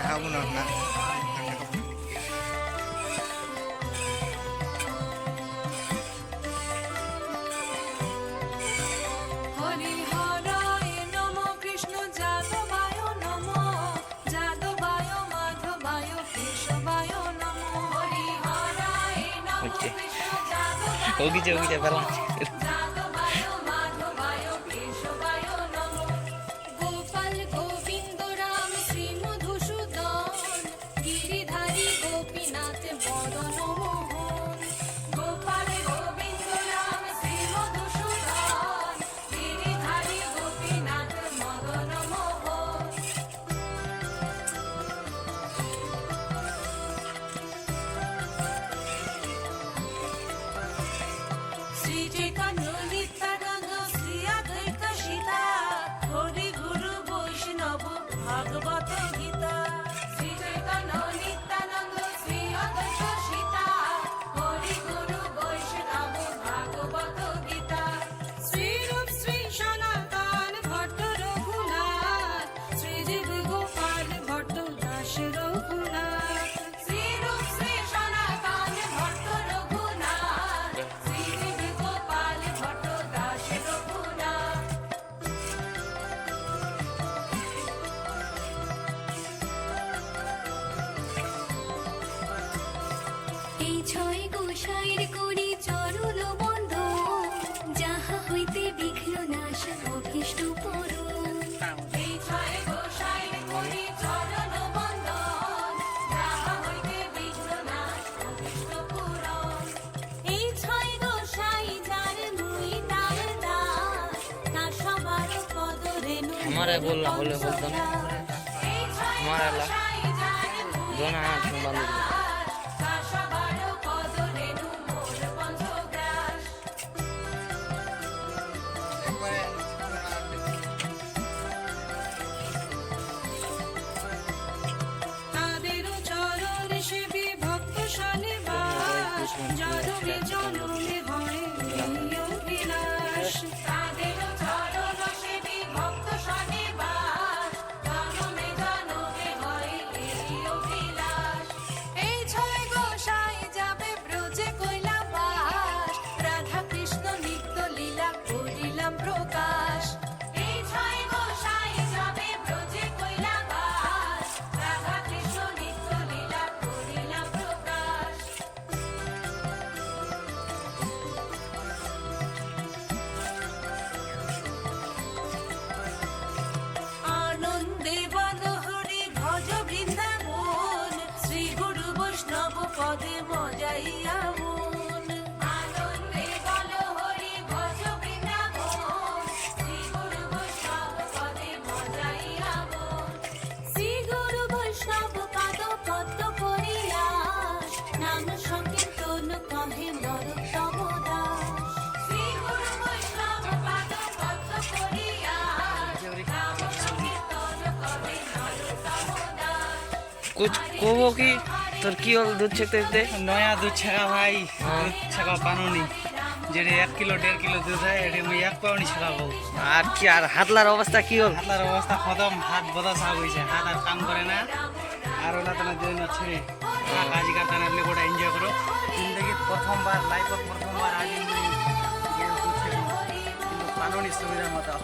খাবো না না ওগিছে ওগিছে বেলা ছয় গোসাইর করি চরণ বন্ধ যাহা হইতে বিঘ্ন নাশ অভীষ্ট পূরণ এই ছয় গোসাইর করি চরণ বন্ধ যাহা হইতে বিঘ্ন নাশ অভীষ্ট পূরণ এই ছয় গোসাই যার মুই তার দাস তার সবার পদ রেণু हमारे बोलना बोले बोलता ना हमारा ला दोनों हाथ में बांध दो পদে মজাইয়া মন আনন্দে বল হরি ভজ বৃন্দাবন শ্রী গুরু বৈষ্ণব পদে মজাইয়া মন শ্রী গুরু বৈষ্ণব পাদ পদ্ম করিয়াস নাম সংকীর্তন কহে নরোত্তম দাস শ্রী গুরু বৈষ্ণব পাদ পদ্ম করিয়াস নাম সংকীর্তন কহে নরোত্তম দাস कुछ कहो कि তোর কি হল দুধ ছেঁকতে দিতে নয়া দুধ ছেঁকা ভাই দুধ ছেঁকা পানুনি যেটা 1 কিলো 1.5 কিলো দুধ হয় এটা আমি 1 পাউনি ছেঁকাবো আর কি আর হাতলার অবস্থা কি হল হাতলার অবস্থা খতম হাত বদশা হয়েছে হাত আর কাম করে না আর ওলা তো না জন্য ছেড়ে কাজ করতে না গোটা এনজয় করো জিন্দগি প্রথমবার লাইফত প্রথমবার আজ কিন্তু পানুনি সুবিধা মতো